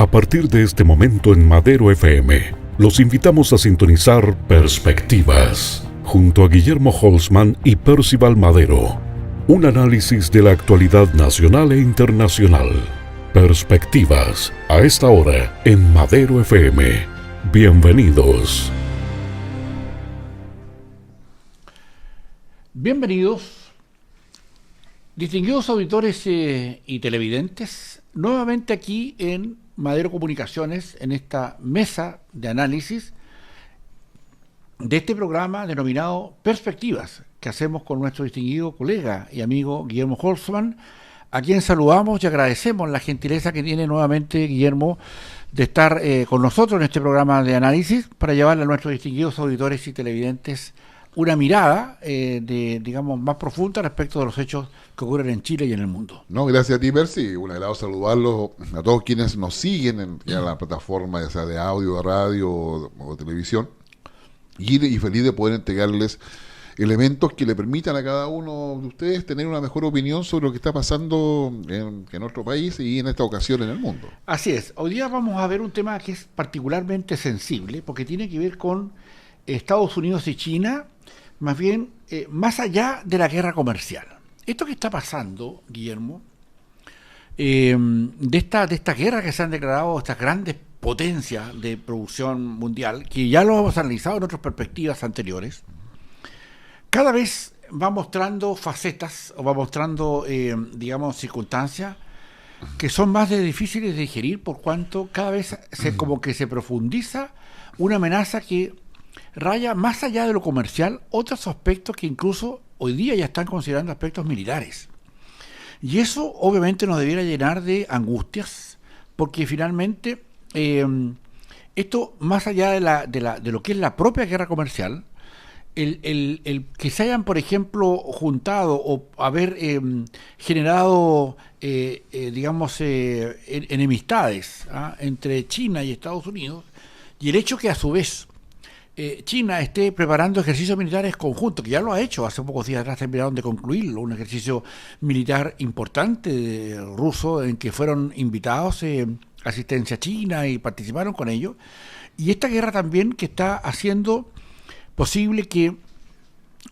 A partir de este momento en Madero FM, los invitamos a sintonizar Perspectivas, junto a Guillermo Holzman y Percival Madero. Un análisis de la actualidad nacional e internacional. Perspectivas, a esta hora en Madero FM. Bienvenidos. Bienvenidos, distinguidos auditores y televidentes, nuevamente aquí en Madero Comunicaciones, en esta mesa de análisis de este programa denominado Perspectivas, que hacemos con nuestro distinguido colega y amigo Guillermo Holzman, a quien saludamos y agradecemos la gentileza que tiene nuevamente Guillermo de estar con nosotros en este programa de análisis para llevarle a nuestros distinguidos auditores y televidentes una mirada digamos, más profunda respecto de los hechos que ocurren en Chile y en el mundo. No, gracias a ti, Percy. Un agrado saludarlos a todos quienes nos siguen en la plataforma, ya sea de audio, de radio o televisión. Y feliz de poder entregarles elementos que le permitan a cada uno de ustedes tener una mejor opinión sobre lo que está pasando en nuestro país y en esta ocasión en el mundo. Así es. Hoy día vamos a ver un tema que es particularmente sensible porque tiene que ver con Estados Unidos y China, más bien más allá de la guerra comercial. Esto que está pasando, Guillermo, de esta guerra que se han declarado estas grandes potencias de producción mundial, que ya lo hemos analizado en otras perspectivas anteriores, cada vez va mostrando facetas o va mostrando, digamos, circunstancias que son más difíciles de digerir por cuanto cada vez como que se profundiza una amenaza que raya más allá de lo comercial otros aspectos que incluso hoy día ya están considerando aspectos militares. Y eso obviamente nos debiera llenar de angustias, porque finalmente esto, más allá de lo que es la propia guerra comercial, el que se hayan, por ejemplo, juntado o haber generado, digamos, enemistades entre China y Estados Unidos, y el hecho que a su vez China esté preparando ejercicios militares conjuntos, que ya lo ha hecho, hace pocos días atrás terminaron de concluirlo, un ejercicio militar importante ruso en que fueron invitados asistencia china y participaron con ellos, y esta guerra también que está haciendo posible que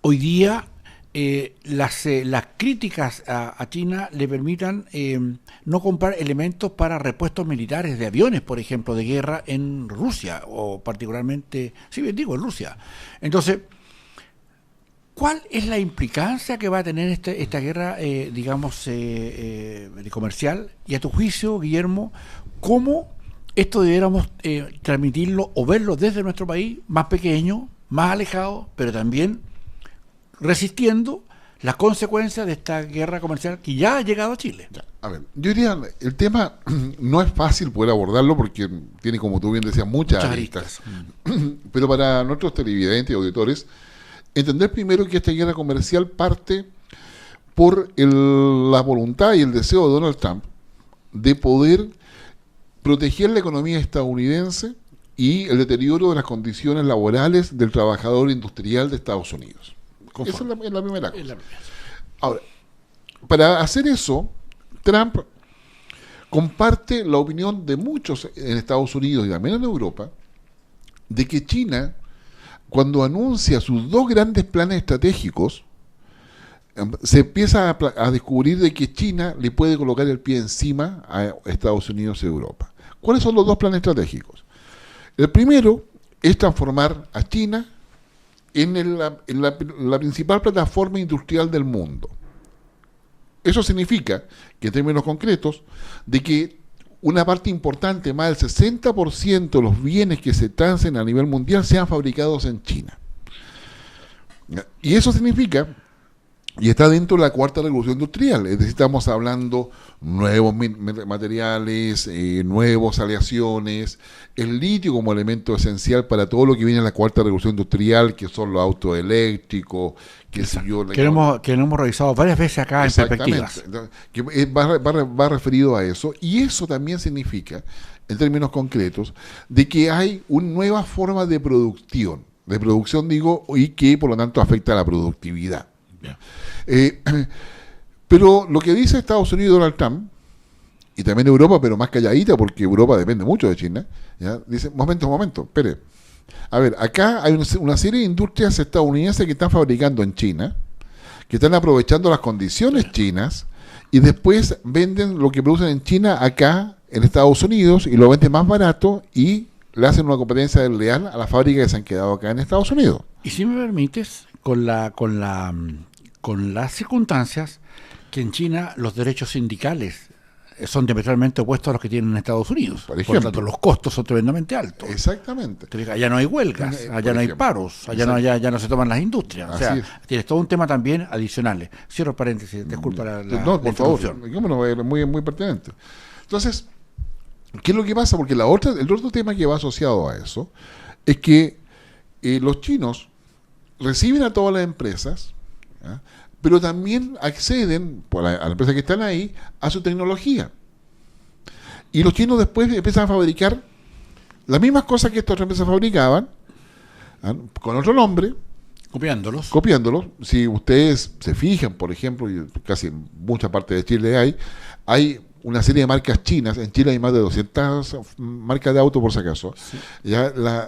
hoy día las críticas a China le permitan no comprar elementos para repuestos militares de aviones, por ejemplo, de guerra en Rusia, o particularmente, sí bien digo, en Rusia. Entonces, ¿cuál es la implicancia que va a tener esta guerra, digamos, comercial? Y a tu juicio, Guillermo, ¿cómo esto debiéramos transmitirlo o verlo desde nuestro país, más pequeño, más alejado, pero también resistiendo las consecuencias de esta guerra comercial que ya ha llegado a Chile? A ver, yo diría, el tema no es fácil poder abordarlo porque tiene, como tú bien decías, muchas aristas. Pero para nuestros televidentes y auditores, entender primero que esta guerra comercial parte por la voluntad y el deseo de Donald Trump de poder proteger la economía estadounidense y el deterioro de las condiciones laborales del trabajador industrial de Estados Unidos. Esa es la primera cosa. Ahora, para hacer eso, Trump comparte la opinión de muchos en Estados Unidos y también en Europa, de que China, cuando anuncia sus dos grandes planes estratégicos, se empieza a descubrir de que China le puede colocar el pie encima a Estados Unidos y Europa. ¿Cuáles son los dos planes estratégicos? El primero es transformar a China en la principal plataforma industrial del mundo. Eso significa que, en términos concretos, de que una parte importante, más del 60% de los bienes que se transen a nivel mundial sean fabricados en China. Y eso significa, y está dentro de la cuarta revolución industrial, es decir, estamos hablando nuevos materiales, nuevas aleaciones, el litio como elemento esencial para todo lo que viene en la cuarta revolución industrial, que son los autos eléctricos, que lo hemos revisado varias veces acá en Perspectivas. Que va referido a eso, y eso también significa, en términos concretos, de que hay una nueva forma de producción digo, y que por lo tanto afecta a la productividad. Pero lo que dice Estados Unidos y Donald Trump y también Europa, pero más calladita, porque Europa depende mucho de China, ¿ya? Dice, momento, espere. A ver, acá hay una serie de industrias estadounidenses que están fabricando en China, que están aprovechando las condiciones chinas, y después venden lo que producen en China acá, en Estados Unidos, y lo venden más barato, y le hacen una competencia desleal a las fábricas que se han quedado acá en Estados Unidos. Y si me permites, con las circunstancias que en China los derechos sindicales son diametralmente opuestos a los que tienen en Estados Unidos. Por lo tanto, los costos son tremendamente altos. Exactamente. Allá no hay huelgas, allá no hay paros, allá no se toman las industrias. O sea, tienes todo un tema también adicional. Cierro paréntesis, disculpa no, por favor, muy, muy pertinente. Entonces, ¿qué es lo que pasa? Porque el otro tema que va asociado a eso es que los chinos reciben a todas las empresas, ¿ya? Pero también acceden, a las empresas que están ahí, a su tecnología. Y los chinos después empiezan a fabricar las mismas cosas que estas otras empresas fabricaban, ¿ah? Con otro nombre. Copiándolos. Si ustedes se fijan, por ejemplo, y casi en mucha parte de Chile hay una serie de marcas chinas. En Chile hay más de 200 marcas de auto, por si acaso. Sí.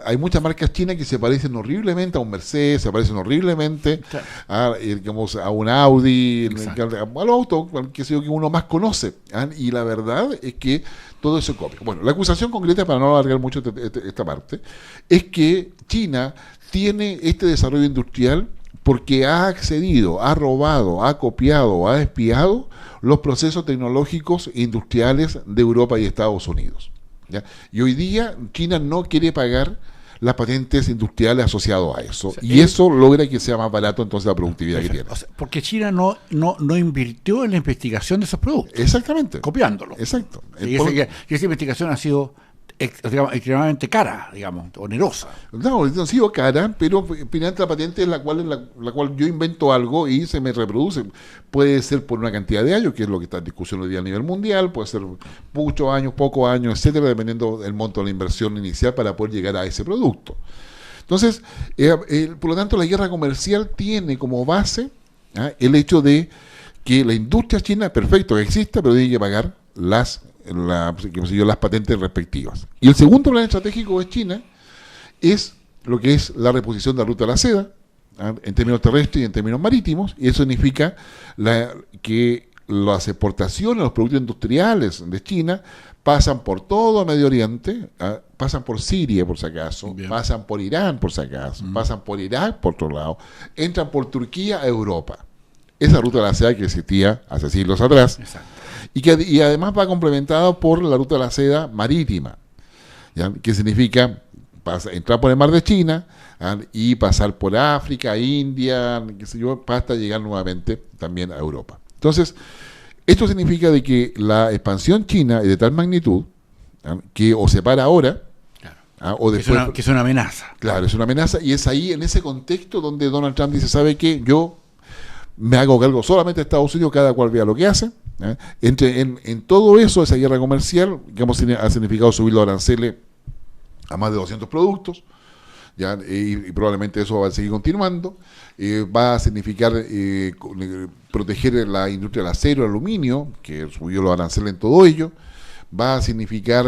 Hay muchas marcas chinas que se parecen horriblemente a un Mercedes, se parecen horriblemente, claro, a un Audi, a los autos que uno más conoce. Y la verdad es que todo eso copia. Bueno, la acusación concreta, para no alargar mucho esta parte, es que China tiene este desarrollo industrial porque ha accedido, ha robado, ha copiado, ha espiado los procesos tecnológicos e industriales de Europa y Estados Unidos, ¿ya? Y hoy día China no quiere pagar las patentes industriales asociadas a eso, y eso logra que sea más barato entonces la productividad que tiene. O sea, porque China no invirtió en la investigación de esos productos. Exactamente. Copiándolo. Exacto. Y esa investigación ha sido extremadamente cara, onerosa. No ha sido cara, pero finalmente la patente es la cual yo invento algo y se me reproduce. Puede ser por una cantidad de años, que es lo que está en discusión hoy día a nivel mundial, puede ser muchos años, pocos años, etcétera, dependiendo del monto de la inversión inicial para poder llegar a ese producto. Entonces, por lo tanto, la guerra comercial tiene como base el hecho de que la industria china, perfecto que exista, pero tiene que pagar las patentes respectivas. Y el segundo plan estratégico de China es lo que es la reposición de la ruta de la seda, en términos terrestres y en términos marítimos, y eso significa que las exportaciones de los productos industriales de China pasan por todo Medio Oriente, pasan por Siria por si acaso, pasan por Irán por si acaso, pasan por Irak por otro lado, entran por Turquía a Europa. Esa ruta de la seda que existía hace siglos atrás. Exacto. Y además va complementada por la ruta de la seda marítima, ¿ya? Que significa entrar por el mar de China, ¿ya? Y pasar por África, India, hasta llegar nuevamente también a Europa. Entonces, esto significa de que la expansión china es de tal magnitud, ¿ya? Que o se para ahora, claro, o después, que es una amenaza. Claro, es una amenaza, y es ahí, en ese contexto, donde Donald Trump dice, ¿sabe qué? Yo me hago cargo solamente de Estados Unidos, cada cual vea lo que hace. En todo eso, esa guerra comercial, ha significado subir los aranceles a más de 200 productos, ¿ya? Y probablemente eso va a seguir continuando. Va a significar proteger la industria del acero, el aluminio, que subió los aranceles en todo ello. Va a significar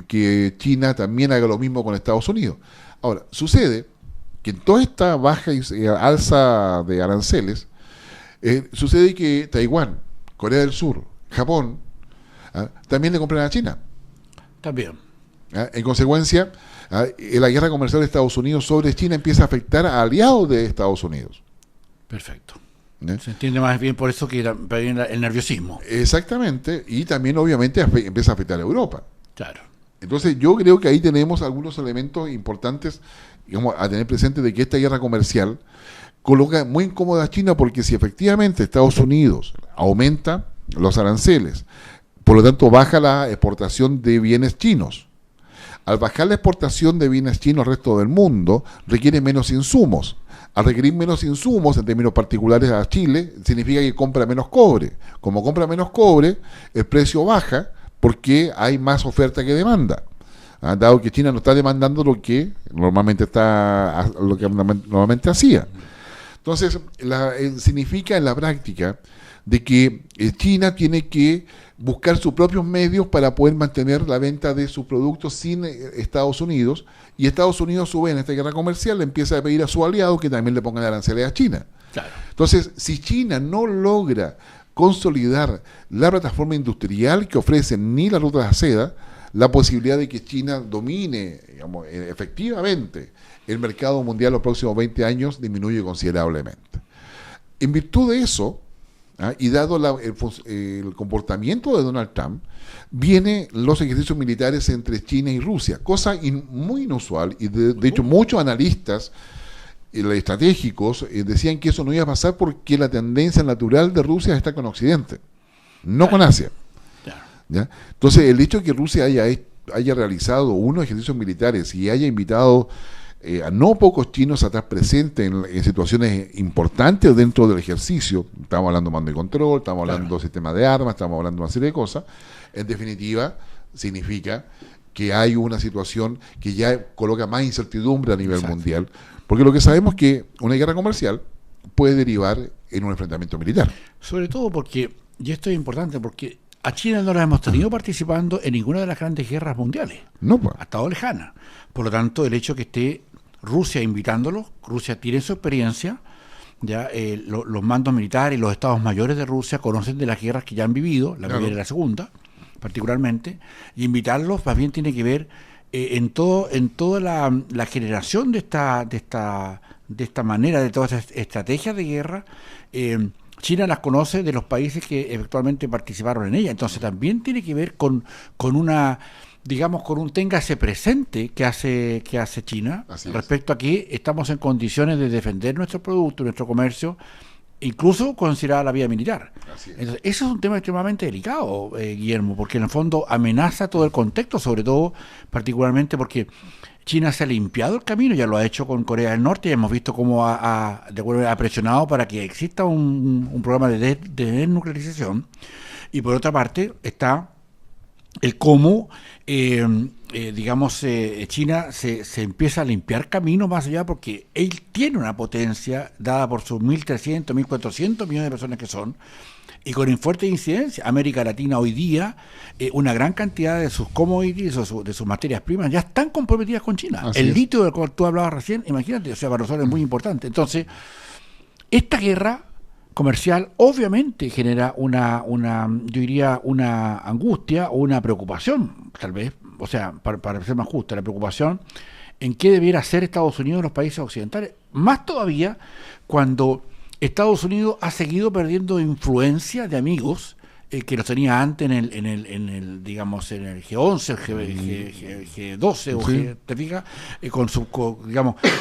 que China también haga lo mismo con Estados Unidos. Ahora, sucede que en toda esta baja y alza de aranceles, sucede que Taiwán, Corea del Sur, Japón, también le compran a China. También. En consecuencia, la guerra comercial de Estados Unidos sobre China empieza a afectar a aliados de Estados Unidos. Perfecto. Se entiende más bien por eso que el nerviosismo. Exactamente, y también obviamente empieza a afectar a Europa. Claro. Entonces yo creo que ahí tenemos algunos elementos importantes, a tener presente, de que esta guerra comercial coloca muy incómoda a China, porque si efectivamente Estados Unidos aumenta los aranceles, por lo tanto baja la exportación de bienes chinos. Al bajar la exportación de bienes chinos al resto del mundo, requiere menos insumos. Al requerir menos insumos, en términos particulares a Chile, significa que compra menos cobre. Como compra menos cobre, el precio baja porque hay más oferta que demanda. Dado que China no está demandando lo que normalmente hacía. Entonces, significa en la práctica de que China tiene que buscar sus propios medios para poder mantener la venta de sus productos sin Estados Unidos, y Estados Unidos, a su vez, en esta guerra comercial, le empieza a pedir a sus aliados que también le pongan aranceles a China. Claro. Entonces, si China no logra consolidar la plataforma industrial que ofrecen ni la ruta de la seda, la posibilidad de que China domine, digamos, efectivamente el mercado mundial los próximos 20 años disminuye considerablemente. En virtud de eso, y dado el comportamiento de Donald Trump, vienen los ejercicios militares entre China y Rusia, cosa muy inusual, y de hecho muchos analistas estratégicos decían que eso no iba a pasar porque la tendencia natural de Rusia está con Occidente, no con Asia. ¿Ya? Entonces, el hecho de que Rusia haya realizado unos ejercicios militares y haya invitado a no pocos chinos a estar presentes en situaciones importantes dentro del ejercicio, estamos hablando de mando y control, estamos hablando de sistema de armas, estamos hablando de una serie de cosas, en definitiva, significa que hay una situación que ya coloca más incertidumbre a nivel mundial, porque lo que sabemos es que una guerra comercial puede derivar en un enfrentamiento militar. Sobre todo porque, y esto es importante, porque a China no la hemos tenido participando en ninguna de las grandes guerras mundiales. No, pues. Ha estado lejana. Por lo tanto, el hecho que esté Rusia invitándolo, Rusia tiene su experiencia, ya los mandos militares y los estados mayores de Rusia conocen de las guerras que ya han vivido, la primera y la segunda, particularmente, y invitarlos más bien tiene que ver en toda la generación de esta manera, de todas estas estrategias de guerra. China las conoce de los países que eventualmente participaron en ella, entonces también tiene que ver con una, digamos, con un téngase presente que hace China respecto a que estamos en condiciones de defender nuestro producto, nuestro comercio, incluso considerada la vía militar. Entonces, eso es un tema extremadamente delicado, Guillermo, porque en el fondo amenaza todo el contexto, sobre todo, particularmente porque China se ha limpiado el camino, ya lo ha hecho con Corea del Norte, y hemos visto cómo ha presionado para que exista un programa de desnuclearización, y por otra parte está el cómo, China se empieza a limpiar camino más allá, porque él tiene una potencia dada por sus 1.300, 1.400 millones de personas que son, y con fuerte incidencia. América Latina hoy día, una gran cantidad de sus commodities, de sus materias primas, ya están comprometidas con China. El litio del cual tú hablabas recién, imagínate, o sea, para nosotros es muy importante. Entonces, esta guerra comercial obviamente genera yo diría, una angustia o una preocupación, tal vez, o sea, para ser más justa, la preocupación en qué debiera hacer Estados Unidos en los países occidentales, más todavía cuando Estados Unidos ha seguido perdiendo influencia de amigos que los tenía antes en el digamos, en el G11, el G12, o ¿te fijas?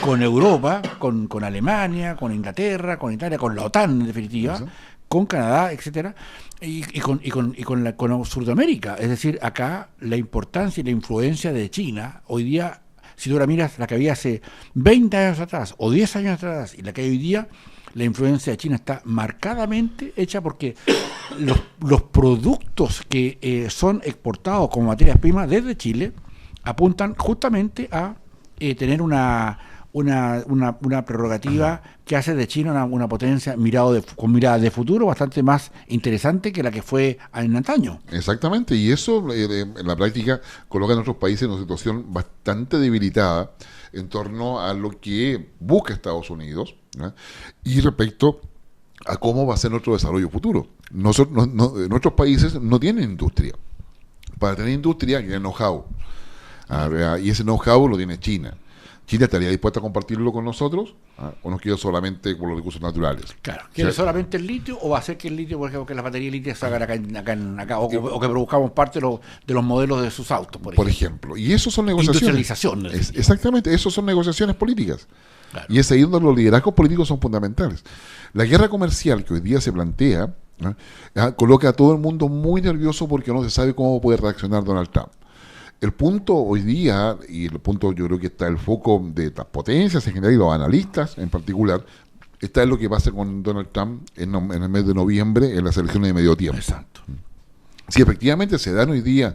Con Europa, con Alemania, con Inglaterra, con Italia, con la OTAN en definitiva, con Canadá, etcétera, y con Sudamérica. Es decir, acá la importancia y la influencia de China, hoy día, si tú la miras, la que había hace 20 años atrás, o 10 años atrás, y la que hay hoy día, la influencia de China está marcadamente hecha porque los productos que son exportados como materias primas desde Chile apuntan justamente a tener una prerrogativa que hace de China una potencia con mirada de futuro bastante más interesante que la que fue en antaño. Exactamente, y eso en la práctica coloca a nuestros países en una situación bastante debilitada en torno a lo que busca Estados Unidos, ¿no? Y respecto a cómo va a ser nuestro desarrollo futuro. Nuestros países no tienen industria. Para tener industria hay know-how, y ese know-how lo tiene China. ¿China estaría dispuesta a compartirlo con nosotros? ¿O nos queda solamente con los recursos naturales? Claro. ¿Quiere solamente el litio o va a ser que el litio, por ejemplo, que las baterías de litio se hagan acá o que produzcamos parte de los modelos de sus autos, por ejemplo? Y eso son negociaciones. Industrialización. Exactamente, eso son negociaciones políticas. Claro. Y es ahí donde los liderazgos políticos son fundamentales. La guerra comercial que hoy día se plantea coloca a todo el mundo muy nervioso porque no se sabe cómo puede reaccionar Donald Trump. El punto hoy día, y el punto yo creo que está el foco de las potencias en general y los analistas en particular, está en lo que pasa con Donald Trump en el mes de noviembre en las elecciones de medio tiempo. Exacto. Si efectivamente se dan hoy día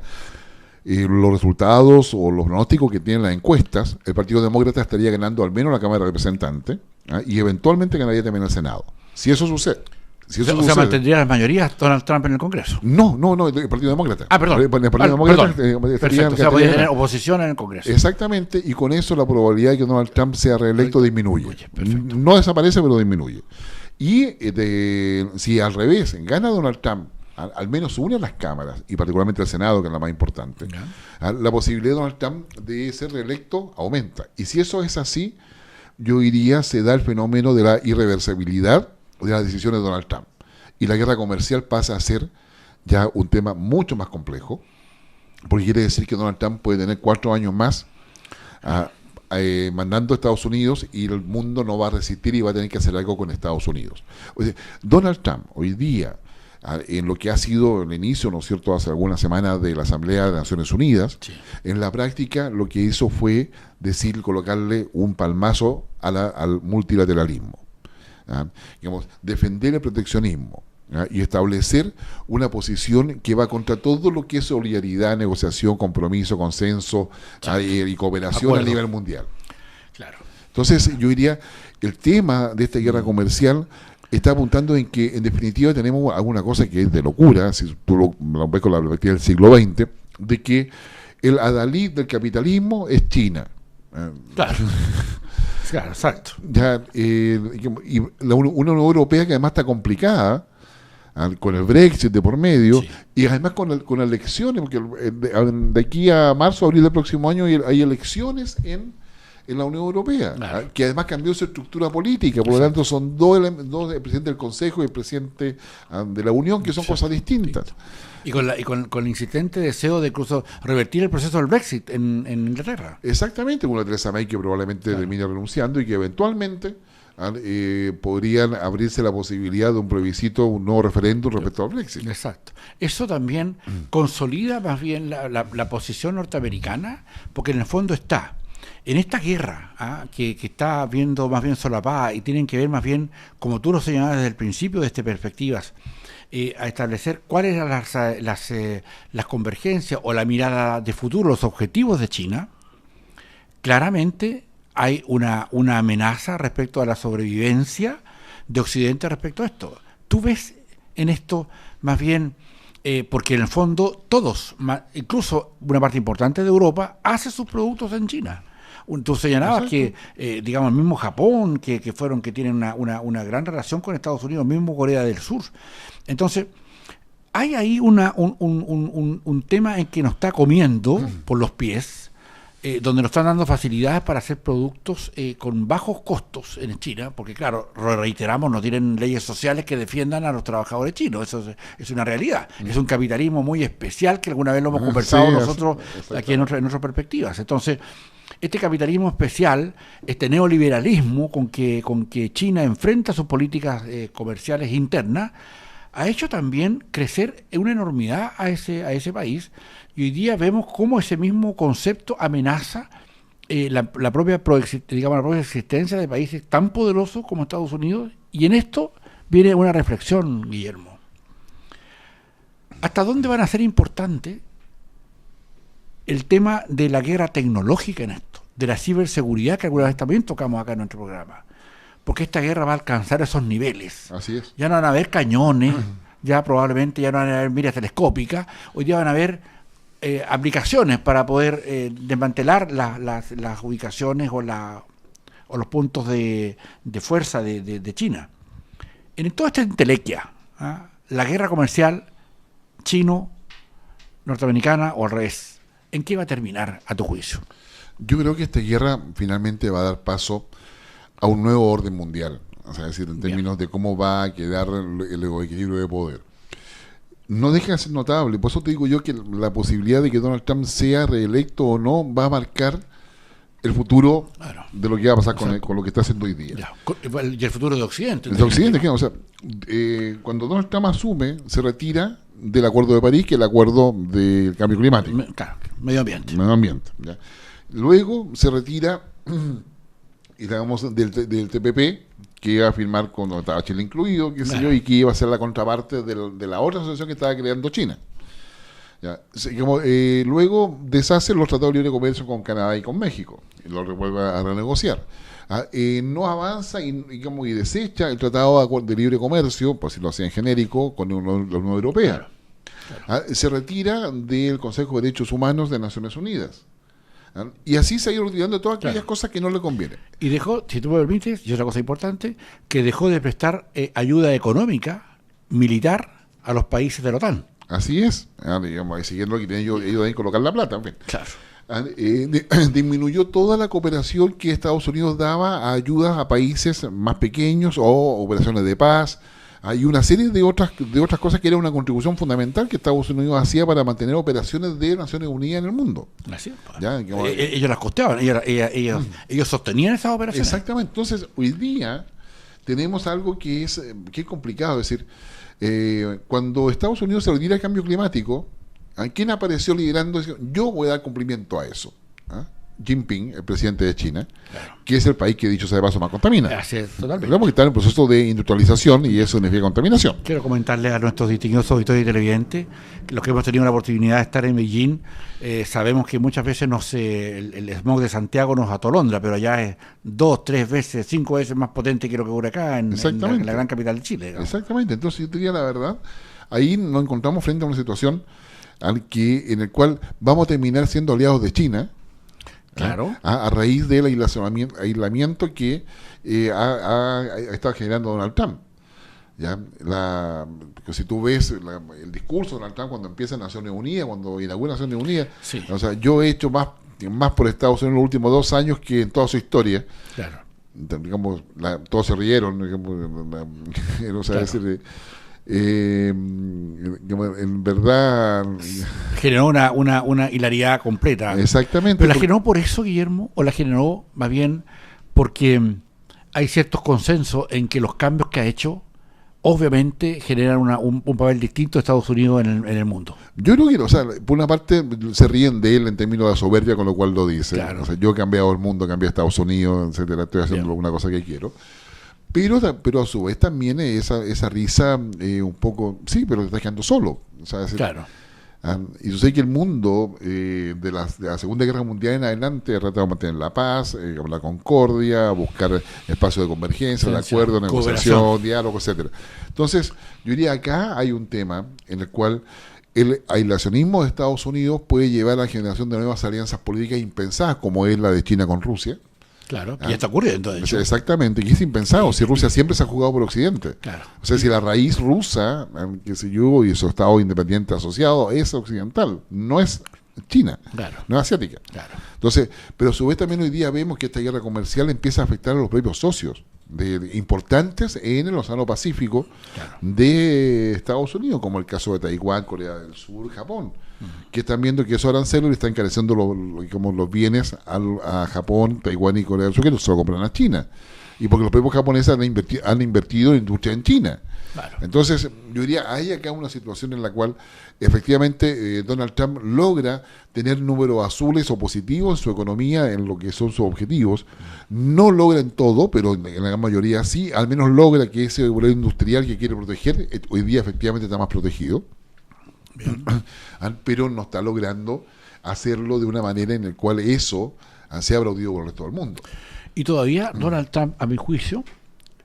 los resultados o los pronósticos que tienen las encuestas, el Partido Demócrata estaría ganando al menos la Cámara de Representantes, y eventualmente ganaría también el Senado. Si eso sucede. Si eso sucede, ¿mantendría las mayorías Donald Trump en el Congreso? No, el Partido Demócrata. Perdón. El Partido Demócrata Perfecto, o sea, podría tener oposición en el Congreso. Exactamente, y con eso la probabilidad de que Donald Trump sea reelecto disminuye. No desaparece, pero disminuye. Y si al revés gana Donald Trump, al menos una de las cámaras, y particularmente el Senado, que es la más importante, la posibilidad de Donald Trump de ser reelecto aumenta. Y si eso es así, yo diría se da el fenómeno de la irreversibilidad de las decisiones de Donald Trump. Y la guerra comercial pasa a ser ya un tema mucho más complejo, porque quiere decir que Donald Trump puede tener 4 años más mandando a Estados Unidos y el mundo no va a resistir y va a tener que hacer algo con Estados Unidos. O sea, Donald Trump hoy día, en lo que ha sido el inicio, ¿no es cierto?, hace algunas semanas de la Asamblea de Naciones Unidas, en la práctica lo que hizo fue colocarle un palmazo al multilateralismo. Digamos, defender el proteccionismo y establecer una posición que va contra todo lo que es solidaridad, negociación, compromiso, consenso y cooperación a nivel mundial. Claro. Entonces, yo diría, el tema de esta guerra comercial está apuntando en que, en definitiva, tenemos alguna cosa que es de locura, si tú lo ves con la perspectiva del siglo XX, de que el adalid del capitalismo es China. Claro. Claro, exacto. Y la Unión Europea, que además está complicada, con el Brexit de por medio, y además con las elecciones, porque de aquí a marzo, abril del próximo año hay elecciones en la Unión Europea, que además cambió su estructura política, por lo tanto son dos, el presidente del Consejo y el presidente de la Unión, que son cosas distintas. Y con el insistente deseo de incluso revertir el proceso del Brexit en Inglaterra. Exactamente, una Theresa May que probablemente termine renunciando y que eventualmente podrían abrirse la posibilidad de un plebiscito, un nuevo referéndum respecto al Brexit. Exacto. Eso también consolida más bien la posición norteamericana, porque en el fondo está en esta guerra que está viendo más bien solapada y tienen que ver más bien, como tú lo señalabas desde el principio, desde perspectivas, a establecer cuáles eran las convergencias o la mirada de futuro, los objetivos de China. Claramente hay una amenaza respecto a la sobrevivencia de Occidente respecto a esto. Tú ves en esto más bien, porque en el fondo todos, incluso una parte importante de Europa, hace sus productos en China. Tú señalabas que, digamos, el mismo Japón, que tienen una gran relación con Estados Unidos, mismo Corea del Sur. Entonces, hay ahí un tema en que nos está comiendo por los pies, donde nos están dando facilidades para hacer productos con bajos costos en China, porque claro, reiteramos, no tienen leyes sociales que defiendan a los trabajadores chinos, eso es una realidad. Es un capitalismo muy especial que alguna vez lo hemos conversado nosotros aquí en nuestras perspectivas. Entonces, este capitalismo especial, este neoliberalismo con que China enfrenta sus políticas comerciales internas, ha hecho también crecer una enormidad a ese país, y hoy día vemos cómo ese mismo concepto amenaza la propia existencia de países tan poderosos como Estados Unidos, y en esto viene una reflexión, Guillermo. ¿Hasta dónde van a ser importantes el tema de la guerra tecnológica en esto, de la ciberseguridad, que alguna vez también tocamos acá en nuestro programa? Porque esta guerra va a alcanzar esos niveles. Así es. Ya no van a haber cañones, ya probablemente ya no van a haber miras telescópicas, hoy día van a haber aplicaciones para poder desmantelar las ubicaciones o los puntos de fuerza de China. En toda esta entelequia, la guerra comercial chino-norteamericana o al revés, ¿en qué va a terminar, a tu juicio? Yo creo que esta guerra finalmente va a dar paso a un nuevo orden mundial, o sea, es decir, en términos de cómo va a quedar el equilibrio de poder. No deja de ser notable, por eso te digo yo que la posibilidad de que Donald Trump sea reelecto o no va a marcar el futuro de lo que va a pasar con lo que está haciendo hoy día. Y el futuro de Occidente. De Occidente, o sea, cuando Donald Trump asume, se retira del Acuerdo de París, que es el acuerdo del cambio climático. Claro, medio ambiente. ¿Ya? Luego se retira digamos, del TPP, que iba a firmar cuando estaba Chile incluido, qué sé yo, y que iba a ser la contraparte de la otra asociación que estaba creando China. ¿Ya? Luego deshace los tratados de libre comercio con Canadá y con México. lo vuelve a renegociar. No avanza y desecha el Tratado de Libre Comercio, por si lo hacía en genérico, con la Unión Europea. Claro. Se retira del Consejo de Derechos Humanos de Naciones Unidas. Y así se ha ido retirando todas aquellas cosas que no le convienen. Y dejó, si tú me permites, y otra cosa importante, que dejó de prestar ayuda económica, militar, a los países de la OTAN. Así es, siguiendo que tienen ellos ahí colocar la plata, en fin. Claro. Disminuyó toda la cooperación que Estados Unidos daba a ayudas a países más pequeños o operaciones de paz. Hay una serie de otras cosas que era una contribución fundamental que Estados Unidos hacía para mantener operaciones de Naciones Unidas en el mundo. Así es. Ellos las costeaban, ellos sostenían esas operaciones. Exactamente. Entonces, hoy día tenemos algo que es complicado. Es decir, cuando Estados Unidos se retira del cambio climático, ¿quién apareció liderando? Yo voy a dar cumplimiento a eso. Jinping, el presidente de China, que es el país que, dicho sea de paso, más contamina. Así es, totalmente. Porque está en el proceso de industrialización y eso significa contaminación. Quiero comentarle a nuestros distinguidos auditores y televidentes, los que hemos tenido la oportunidad de estar en Beijing, sabemos que muchas veces el smog de Santiago nos atolondra, pero allá es 2, 3 veces, 5 veces más potente que lo que ocurre acá en la gran capital de Chile. Digamos. Exactamente. Entonces, yo diría la verdad, ahí nos encontramos frente a una situación en el cual vamos a terminar siendo aliados de China. Claro. A raíz del aislamiento que ha estado generando Donald Trump. ¿Ya? Si tú ves el discurso de Donald Trump cuando empieza en Naciones Unidas, cuando inaugura Naciones Unidas, sí. O sea, yo he hecho más por Estados Unidos en los últimos 2 años que en toda su historia. Claro. Digamos, todos se rieron, no sé decir. En verdad generó una hilaridad completa. Exactamente. Pero la generó por eso, Guillermo, o la generó más bien porque hay ciertos consensos en que los cambios que ha hecho obviamente generan un papel distinto de Estados Unidos en el mundo. Yo creo que, por una parte se ríen de él en términos de soberbia, con lo cual lo dice. Claro. Yo he cambiado el mundo, cambié a Estados Unidos, etcétera, estoy haciendo una cosa que quiero. Pero a su vez también esa risa un poco, sí, pero te estás quedando solo. Claro. Y yo sé que el mundo de la Segunda Guerra Mundial en adelante ha tratado de mantener la paz, la concordia, buscar espacios de convergencia, de acuerdo, negociación, diálogo, etcétera. Entonces, yo diría acá hay un tema en el cual el aislacionismo de Estados Unidos puede llevar a la generación de nuevas alianzas políticas impensadas, como es la de China con Rusia. Claro, que ya está ocurriendo, de hecho. Exactamente, que es impensado, si Rusia siempre se ha jugado por Occidente. Claro. O sea, si la raíz rusa, qué sé yo, y su Estado independiente asociado es occidental, no es China, claro, no es asiática. Claro. Entonces, pero a su vez también hoy día vemos que esta guerra comercial empieza a afectar a los propios socios importantes en el Océano Pacífico, claro, de Estados Unidos, como el caso de Taiwán, Corea del Sur, Japón, que están viendo que esos aranceles le están encareciendo los bienes a Japón, Taiwán y Corea del Sur, que no se lo compran a China. Y porque los propios japoneses han invertido en industria en China. Claro. Entonces, yo diría, hay acá una situación en la cual efectivamente Donald Trump logra tener números azules o positivos en su economía, en lo que son sus objetivos. No logra en todo, pero en la gran mayoría sí, al menos logra que ese modelo industrial que quiere proteger, hoy día efectivamente está más protegido. Bien. Pero no está logrando hacerlo de una manera en la cual eso sea aplaudido por el resto del mundo. Y todavía Donald Trump, a mi juicio,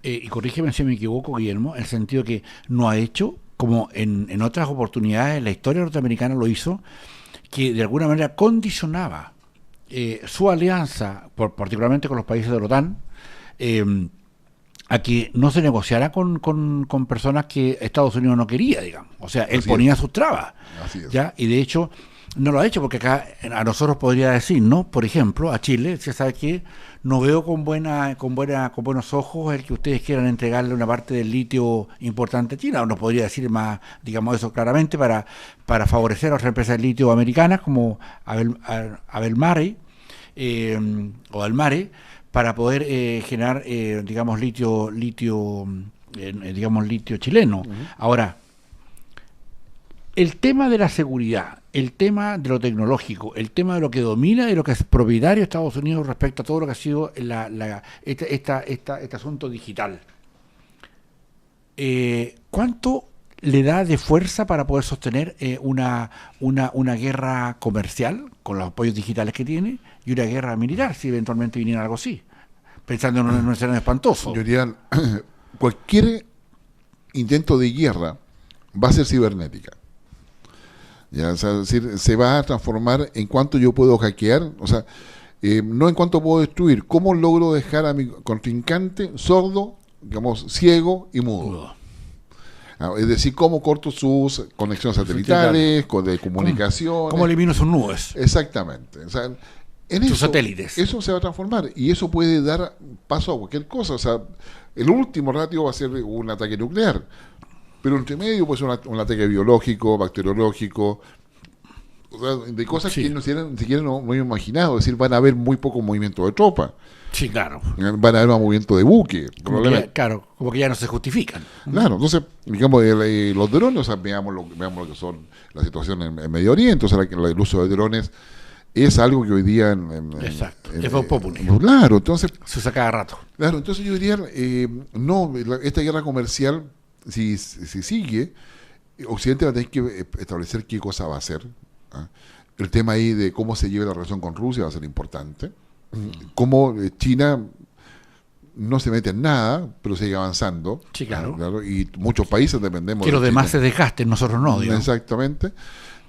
y corrígeme si me equivoco, Guillermo, en el sentido que no ha hecho, como en otras oportunidades la historia norteamericana lo hizo, que de alguna manera condicionaba su alianza, particularmente con los países de la OTAN, a que no se negociara con personas que Estados Unidos no quería, digamos. O sea, él ponía sus trabas. Así es. ¿Ya? Y de hecho no lo ha hecho, porque acá a nosotros podría decir, ¿no? Por ejemplo, a Chile, se sabe que no veo con buenos ojos el que ustedes quieran entregarle una parte del litio importante a China. Nos podría decir más, digamos eso claramente, para favorecer a otras empresas de litio americanas como Abelmare o Almare, para poder generar, digamos, litio chileno. Ahora, el tema de la seguridad, el tema de lo tecnológico, el tema de lo que domina y lo que es propietario de Estados Unidos respecto a todo lo que ha sido este asunto digital. ¿Cuánto le da de fuerza para poder sostener una guerra comercial con los apoyos digitales que tiene y una guerra militar, si eventualmente viniera algo así, pensando en un escenario espantoso. Yo diría, cualquier intento de guerra va a ser cibernética. Ya, o sea, es decir, se va a transformar en cuanto yo puedo hackear, o sea, no en cuanto puedo destruir, cómo logro dejar a mi contrincante sordo, digamos, ciego y mudo. Es decir, cómo corto sus conexiones satelitales, de comunicación. ¿Cómo elimino sus nubes? Exactamente. O sea, en sus satélites. Eso se va a transformar y eso puede dar paso a cualquier cosa. O sea, el último ratio va a ser un ataque nuclear, pero entre medio puede ser un ataque biológico, bacteriológico, o sea, de cosas que ni siquiera no hemos imaginado. Es decir, van a haber muy poco movimiento de tropa. Sí, claro. Van a haber más movimiento de buque. Claro, como que ya no se justifican. Claro, entonces, digamos, los drones, o sea, veamos lo que son la situación en Medio Oriente, o sea, el uso de drones es algo que hoy día... Exacto, es muy popular. Claro, entonces... Se usa cada rato. Claro, entonces yo diría, esta guerra comercial, si sigue, Occidente va a tener que establecer qué cosa va a hacer. El tema ahí de cómo se lleve la relación con Rusia va a ser importante. Cómo China no se mete en nada, pero sigue avanzando. Sí, claro. Y muchos países dependemos que los demás se desgasten, nosotros no. Digamos. Exactamente.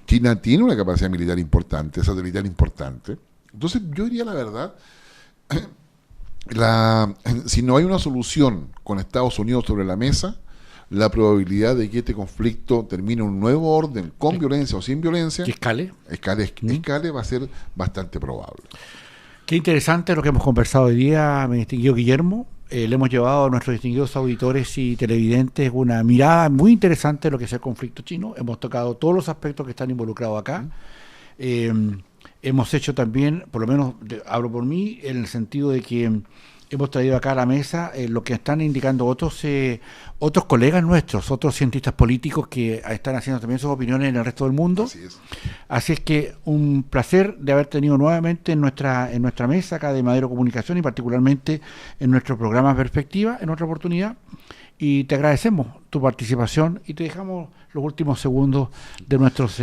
China tiene una capacidad militar importante, satelital importante. Entonces, yo diría la verdad, si no hay una solución con Estados Unidos sobre la mesa, la probabilidad de que este conflicto termine un nuevo orden con violencia o sin violencia, que escale va a ser bastante probable. Qué interesante lo que hemos conversado hoy día, mi distinguido Guillermo. Le hemos llevado a nuestros distinguidos auditores y televidentes una mirada muy interesante de lo que es el conflicto chino. Hemos tocado todos los aspectos que están involucrados acá. Hemos hecho también, por lo menos hablo por mí, en el sentido de que hemos traído acá a la mesa lo que están indicando otros colegas nuestros, otros cientistas políticos que están haciendo también sus opiniones en el resto del mundo. Así es que un placer de haber tenido nuevamente en nuestra mesa acá de Madero Comunicación y particularmente en nuestro programa Perspectiva en otra oportunidad. Y te agradecemos tu participación y te dejamos los últimos segundos de nuestros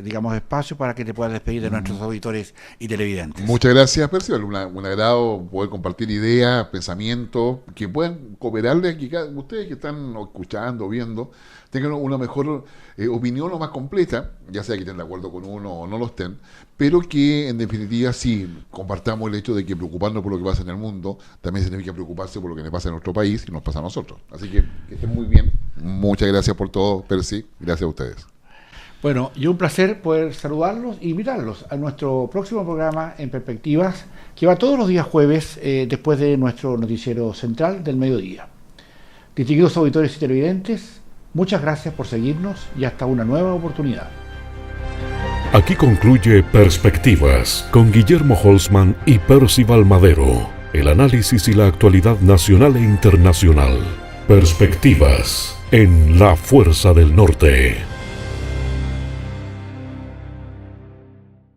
digamos, espacios para que te puedas despedir de nuestros auditores y televidentes. Muchas gracias, Percival. Un agrado poder compartir ideas, pensamientos, que puedan cooperarle aquí, ustedes que están escuchando, viendo, tengan una mejor opinión o más completa, ya sea que estén de acuerdo con uno o no lo estén, pero que en definitiva sí compartamos el hecho de que preocuparnos por lo que pasa en el mundo también significa preocuparse por lo que nos pasa en nuestro país y nos pasa a nosotros. Así que estén muy bien. Muchas gracias por todo, Percy. Gracias a ustedes. Bueno, y un placer poder saludarlos e invitarlos a nuestro próximo programa en Perspectivas, que va todos los días jueves después de nuestro noticiero central del mediodía. Distinguidos auditores y televidentes, muchas gracias por seguirnos y hasta una nueva oportunidad. Aquí concluye Perspectivas con Guillermo Holzman y Percival Madero. El análisis y la actualidad nacional e internacional. Perspectivas en La Fuerza del Norte.